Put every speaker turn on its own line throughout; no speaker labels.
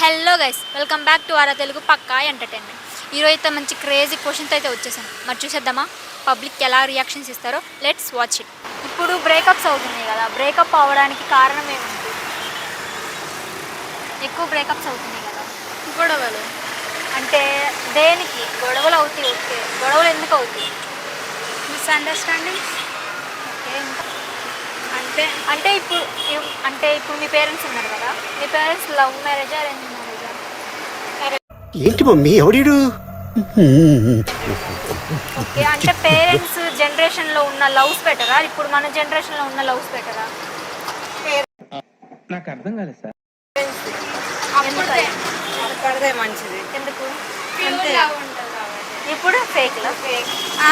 Hello guys, welcome back to Aara Telugu పక్కా entertainment. ఈరోజు అయితే మంచి క్రేజీ క్వశ్చన్తో అయితే వచ్చేసాను. మరి చూసేద్దామా పబ్లిక్ ఎలా రియాక్షన్స్ ఇస్తారో? Let's watch it. ఇప్పుడు బ్రేకప్స్ అవుతున్నాయి కదా, బ్రేకప్ అవ్వడానికి కారణం ఏముంది? ఎక్కువ బ్రేకప్స్ అవుతున్నాయి కదా,
గొడవలు.
అంటే దేనికి గొడవలు అవుతాయి? ఓకే, గొడవలు ఎందుకు అవుతాయి?
మిస్అండర్స్టాండింగ్స్.
ఓకే, ఇంకా
అంటే
అంటే ఇప్పుడు మీ పేరెంట్స్ ఉన్నారు కదా, మీ పేరెంట్స్ లవ్ మ్యారేజా అరేంజ్ మ్యారేజా?
ఏంటి మమ్మీ ఎవడీడు?
ఓకే, అంటే పేరెంట్స్ జనరేషన్లో ఉన్న లవ్స్ బెటరా, ఇప్పుడు మన జనరేషన్లో ఉన్న లవ్స్ బెటరా?
నాకు అర్థం కాలేదు సార్.
అప్పుడే మంచిది.
ఎందుకు?
అంతే.
ఇప్పుడు ఫేక్ లవ్.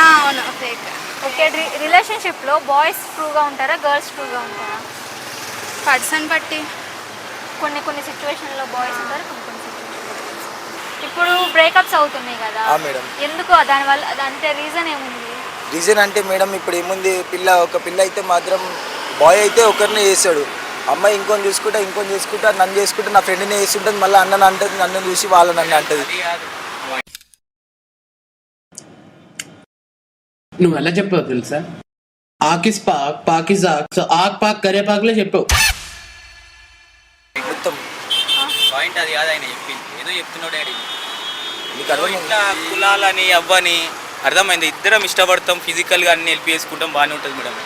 అవును, ఫేక్.
ఓకే, రిలేషన్షిప్లో బాయ్స్ ట్రూగా ఉంటారా, గర్ల్స్ ట్రూగా ఉంటారా?
పర్సన్ బట్టి.
కొన్ని సిచ్యువేషన్లో బాయ్స్ ఉంటారు, కొన్ని సిచ్యువేషన్లో గర్ల్స్. ఇప్పుడు బ్రేకప్స్ అవుతున్నాయి కదా
మేడం,
ఎందుకు? దానివల్ల అంటే రీజన్ ఏముంది?
రీజన్ అంటే మేడం ఇప్పుడు ఏముంది, ఒక పిల్ల అయితే మాత్రం బాయ్ అయితే ఒకరిని చేస్తాడు, అమ్మాయి ఇంకొని చూసుకుంటా నన్ను చేసుకుంటా నా ఫ్రెండ్ని చేస్తుంటుంది, మళ్ళీ అన్నని అంటుంది, నన్ను చూసి వాళ్ళ నన్ను అంటుంది.
నువ్వు ఎలా చెప్పావు తెలుసా? ఆకిస్ పాక్ పాకిస్ ఆక్, సో ఆక్ పాక్ కరే పాక్లే చెప్పావు.
మొత్తం
పాయింట్ అది కాదు, ఆయన చెప్పింది ఏదో చెప్తున్నాడు డాడీ.
నీకు అర్థం
ఇట్లా కులాలని అవ్వని అర్థమైంది, ఇద్దరం ఇష్టపడతాం, ఫిజికల్గా అన్ని హెల్ప్ చేసుకుంటాం, బాగానే ఉంటుంది మేడం.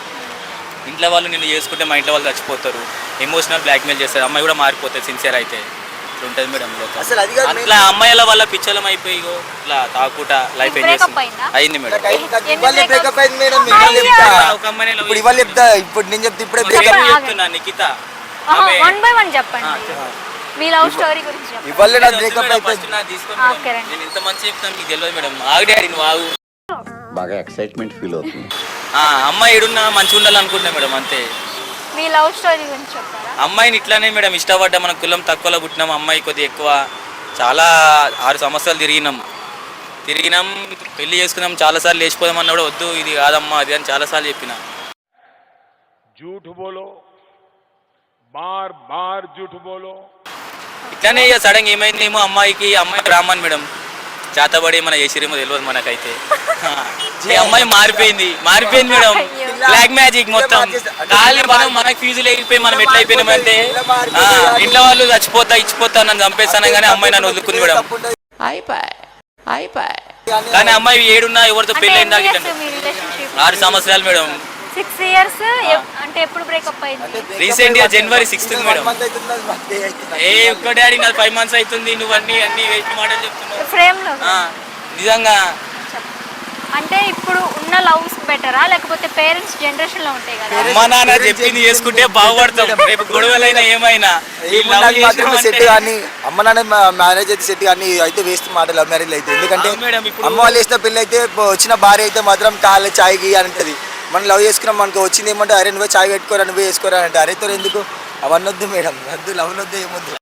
ఇంట్లో వాళ్ళు నిన్ను చేసుకుంటే మా ఇంట్లో వాళ్ళు చచ్చిపోతారు, ఎమోషనల్ బ్లాక్మెయిల్ చేస్తారు, అమ్మాయి కూడా మారిపోతుంది సిన్సియర్ అయితే. ఇట్లా ఉంటుంది మేడం.
అసలు అది కాదు
అట్లా అమ్మాయిల వల్ల పిచ్చలం అయిపోయి ఇట్లా తాకుట లైఫ్ ఎంజాయ్
బ్రేకప్ అయిందా?
అయింది మేడం.
ఇవాళ బ్రేకప్ అయింది మేడం.
ఒక అమ్మాయిని love
ఇప్పుడు ఇవాళ చెప్తా, ఇప్పుడు నేను చెప్తా, ఇప్పుడే
చేసి-
బ్రేకప్.
పేరు చెప్తున్నా నిఖిత.
వన్ బై వన్ చెప్పండి, మీ లవ్ స్టోరీ గురించి చెప్పండి.
ఇవాళ నా బ్రేకప్ అయితే
ఫస్ట్ నాకు తీసుకోండి
ఓకే
మేడం.
రండి.
నేను ఇంత మంచి చెప్తాను మీకు తెలియదు మేడం. ఆగు డాడీ, నువ్వు ఆగు.
బాగా ఎక్సైట్మెంట్ ఫీల్ అవుతుంది.
అమ్మాయి ఏడున్నా మంచిగా ఉండాలనుకుంటున్నా మేడం, అంతే.
మీ లవ్ స్టోరీ గురించి చెప్తారా?
అమ్మాయిని ఇట్లానే మేడం ఇష్టపడ్డా, మన కులం తక్కువలో పుట్టినాం, అమ్మాయి కొద్దిగా ఎక్కువ, చాలా 6 సంవత్సరాలు తిరిగినాం, పెళ్లి చేసుకున్నాం, చాలాసార్లు లేచిపోదామన్నా కూడా వద్దు, ఇది కాదమ్మా అది అని చాలాసార్లు చెప్పిన.
झूठ बोलो, बार बार झूठ बोलो.
ఇట్లానే ఇక సడన్గా ఏమైందేమో, అమ్మాయి బ్రాహ్మణ్ మేడం, చేతబడి మన చేసిరేమో తెలియదు మనకైతే. ఈ అమ్మాయి మారిపోయింది మేడం, బ్లాక్ మ్యాజిక్ మొత్తం. ఖాళీ మనకి ఫీజులు ఎగిరిపోయి మనం ఎట్లా అయిపోయినామంటే, ఇంట్లో వాళ్ళు ఇచ్చిపోతా నన్ను చంపేస్తాను, కానీ అమ్మాయి నన్ను వదులుకుంది మేడం. కానీ అమ్మాయి ఏడున్నా ఎవరితో పెళ్ళి అయిందా?
మీ రిలేషన్షిప్
6 సంవత్సరాలు మేడం.
6 years. అంటే ఎప్పుడు బ్రేకప్ అయింది?
రీసెంట్ గా January 6th మేడం.
మంత్ అవుతుంది, అది మంత్ అవుతుంది.
ఒక్క డాడీ నాది 5 months అవుతుంది, నువ్వు అన్ని వేస్ట్ మాటలు చెప్తున్నావు.
ఫ్రేమ్ లో
నిజంగా
అంటే ఇప్పుడు ఉన్న లవ్స్ బెటరా, లేకపోతే పేరెంట్స్ జనరేషన్ లో ఉంటాయి కదా,
అమ్మ నాన్న చెప్పింది చేసుకుంటే బాగుపడతాం, రేపు గొడవలైనా ఏమైనా. ఈ love
ఏమున్నది మాత్రం
చేసినాం
సెట్
అంటే-
కానీ అమ్మ నాన్న మ్యారేజ్ అయితే సెట్ కానీ అయితే వేస్ట్ మాట లవ్ మ్యారేజ్ అయితే. ఎందుకంటే
అవును మేడం, ఇప్పుడు-
అమ్మ వాళ్ళు వేసిన పెళ్ళి అయితే వచ్చిన భార్య అయితే మాత్రం కాళ్ళ చాయ్కి అని అంటది. మనం లవ్ చేసుకున్నాం మనకు వచ్చింది ఏమంటే, అరే నువ్వే చాయ్ పెట్టుకోరా, నువ్వే వేసుకోరా అంటే, అరే తో ఎందుకు అవన్నీ వద్దు మేడం, వద్దు, లవ్ వద్దు, ఏమొద్దు.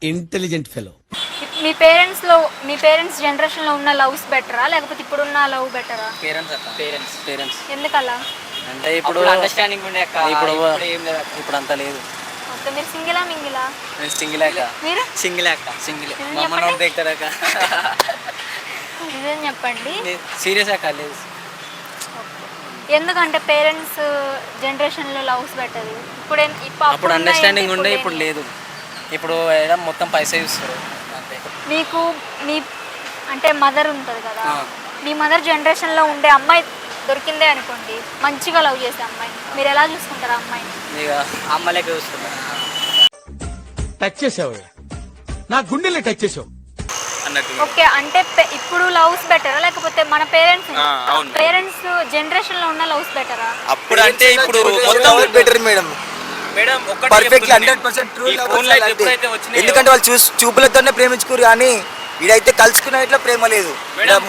Intelligent fellow.
మీ పేరెంట్స్ జనరేషన్ లో ఉన్న లవ్స్ బెటరా, లేకపోతే ఇప్పుడు ఉన్న లవ్ బెటరా?
పేరెంట్స్
ఎందుకలా?
అంటే ఇప్పుడు అండర్స్టాండింగ్ ఉండే అక్క, ఇప్పుడు ఏం లేదు అక్క, ఇప్పుడు అంతా లేదు.
ఓకే, మీరు సింగిలా మింగిలా?
నేను సింగిల్ అక్క,
మీరు
సింగిల్ అక్క, సింగిల్.
నిజం
మా అమ్మ
చెప్పండి.
నోట్ దగ్గర అక్క.
నిజం చెప్పండి.
సీరియస్ అక్క, లేదు.
ఎందుకంటే పేరెంట్స్ జనరేషన్ లో లవ్స్ బెటర్.
అప్పుడు అండర్స్టాండింగ్ ఉండే, ఇప్పుడు లేదు. ఇప్పుడు మొత్తం పైసా చూస్తారు అంతే.
మీకు మీ అంటే మదర్ ఉంటుంది కదా, మీ మదర్ జనరేషన్ లో ఉండే అమ్మాయి దొరికిందే అనుకోండి, మంచిగా లవ్ చేసే అమ్మాయి, మీరు ఎలా చూసుకుంటారు ఆ అమ్మాయిని?
ఇక అమ్మ లెక్క చూసుకుంటా
టచ్ చేసావు, నా గుండెల్ని టచ్ చేసావు
అన్నట్టు.
ఓకే, అంటే ఇప్పుడు లవ్స్ బెటరా, లేకపోతే మన
అవును.
పేరెంట్స్ జనరేషన్ లో ఉన్న లవ్స్ బెటరా?
అప్పుడు అంటే ఇప్పుడు మొత్తం
better madam,
madam
perfectly 100% true love. ఎందుకంటే వాళ్ళు చూపులతోనే ప్రేమించుకోరు, కానీ ఇదైతే కలుసుకున్న ఇట్లా ప్రేమ లేదు,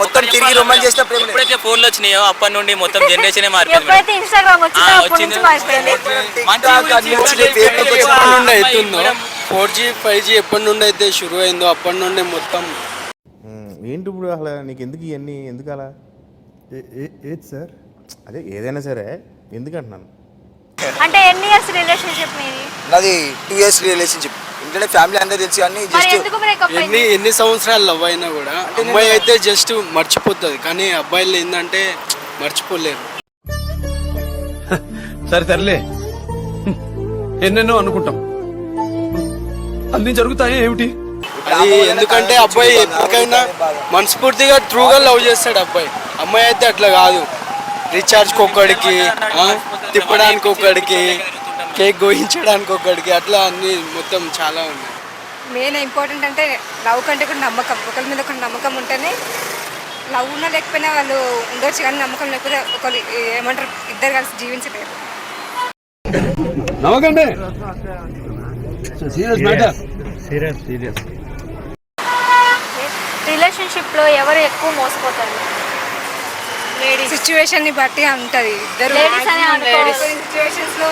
మొత్తం తిరిగి రొమాన్స్ చేసిన ప్రేమ లేదు.
ఎప్పుడైతే ఫోన్లు వచ్చినాయో అప్పటి నుండి మొత్తం జనరేషన్ మారిపోయింది.
ఎప్పుడైతే ఇన్స్టాగ్రామ్ వచ్చిందో అప్పటి నుంచి మారిపోయింది.
అవుతుందో 4G 5G ఎప్పటి నుండి అయితే షురు అయిందో అప్పటి నుండి మొత్తం.
ఏంటి ఇప్పుడు అసలు నీకు ఎందుకు ఇవన్నీ, ఎందుకు అలా? ఏది సార్? అదే ఏదైనా సరే ఎందుకు అంటున్నాను.
అంటే ఎన్ని ఇయర్స్ రిలేషన్షిప్ మీది?
నాది 2 years రిలేషన్షిప్. ఇంట్లో ఫ్యామిలీ అందరూ తెలుసు కానీ
మరి
జస్ట్
ఎందుకు బ్రేకప్ అయింది?
ఎన్ని సంవత్సరాలు లవ్ అయినా కూడా అమ్మాయి అయితే జస్ట్ మర్చిపోతుంది, కానీ అబ్బాయిలు ఏంటంటే మర్చిపోలేరు.
సరే తరలే, ఎన్నెన్నో అనుకుంటాం, అన్ని జరుగుతాయి ఏమిటి?
అది ఎందుకంటే అబ్బాయి ఎప్పటికైనా మనస్ఫూర్తిగా ట్రూగా లవ్ చేస్తాడు అబ్బాయి. అమ్మాయి అయితే అట్లా కాదు, రీఛార్జ్కి ఒక్కడికి, తిప్పడానికి ఒక్కడికి, కేక్ గోయించడానికి ఒక్కడికి, అట్లా అన్ని మొత్తం చాలా ఉన్నాయి.
మెయిన్ ఇంపార్టెంట్ అంటే లవ్ కంటే కూడా నమ్మకం. ఒకరి మీద ఒక నమ్మకం ఉంటేనే లవ్ ఉన్నా లేకపోయినా వాళ్ళు ఉండొచ్చు, కానీ నమ్మకం లేకపోతే ఒకరు ఏమంటారు ఇద్దరు కలిసి జీవించలేరు.
నమ్మకండి, సీరియస్ మ్యాటర్.
రిలేషన్షిప్ లో ఎవరు ఎక్కువ మోసపోతారు?
సిచ్యువేషన్ ని బట్టి ఉంటుంది. ఇద్దరు
Ladies అనే అనుకో.
కొన్ని సిచ్యువేషన్స్ లో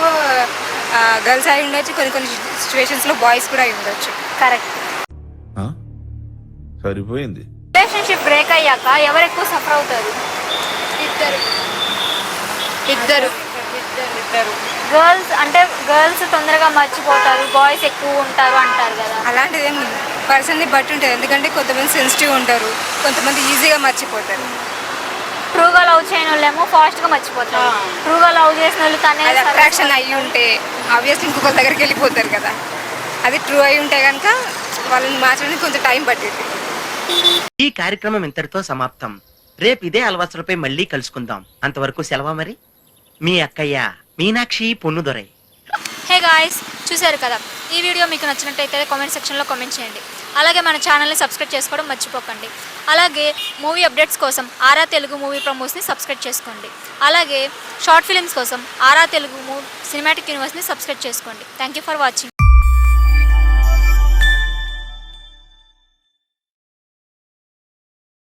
గర్ల్స్ అయి ఉండొచ్చు, కొన్ని సిచ్యువేషన్స్ లో బాయ్స్ కూడా అయి ఉండొచ్చు.
కరెక్ట్.
సరిపోయింది.
రిలేషన్షిప్ బ్రేక్ అయ్యాక ఎవరు ఎక్కువ సఫర్ అవుతారు?
ఇద్దరు
గర్ల్స్ తొందరగా మర్చిపోతారు, బాయ్స్ ఎక్కువ ఉంటారు అంటారు కదా.
అలాంటిది ఏం పర్సన్ని బట్టి ఉంటుంది. ఎందుకంటే కొంతమంది సెన్సిటివ్ ఉంటారు, కొంతమంది ఈజీగా మర్చిపోతారు.
ట్రూగా లవ్ చేయని వాళ్ళేమో ఫాస్ట్ గా మర్చిపోతారు. ట్రూగా లవ్ చేసిన వాళ్ళు తనే
అది అట్రాక్షన్ అయ్యి ఉంటే ఆబ్వియస్లీ ఇంకొకరి దగ్గరికి వెళ్ళిపోతారు కదా. అది ట్రూ అయి ఉంటే కనుక వాళ్ళని మార్చడానికి కొంచెం టైం పట్టింది.
ఈ కార్యక్రమం ఇంతటితో సమాప్తం. రేపు ఇదే అలవాసులపై మళ్ళీ కలుసుకుందాం. అంతవరకు సెలవా మరి. మీ అక్కయ్య మీనాక్షి పొన్నుదొరై.
హే గాయ్స్, చూశారు కదా. ఈ వీడియో మీకు నచ్చినట్టయితే కామెంట్ సెక్షన్లో కామెంట్ చేయండి. అలాగే మన ఛానల్ని సబ్స్క్రైబ్ చేసుకోవడం మర్చిపోకండి. అలాగే మూవీ అప్డేట్స్ కోసం ఆరా తెలుగు మూవీ ప్రమోస్ని సబ్స్క్రైబ్ చేసుకోండి. అలాగే షార్ట్ ఫిలిమ్స్ కోసం ఆరా తెలుగు సినిమాటిక్ యూనివర్స్ని సబ్స్క్రైబ్ చేసుకోండి. Thank you for watching.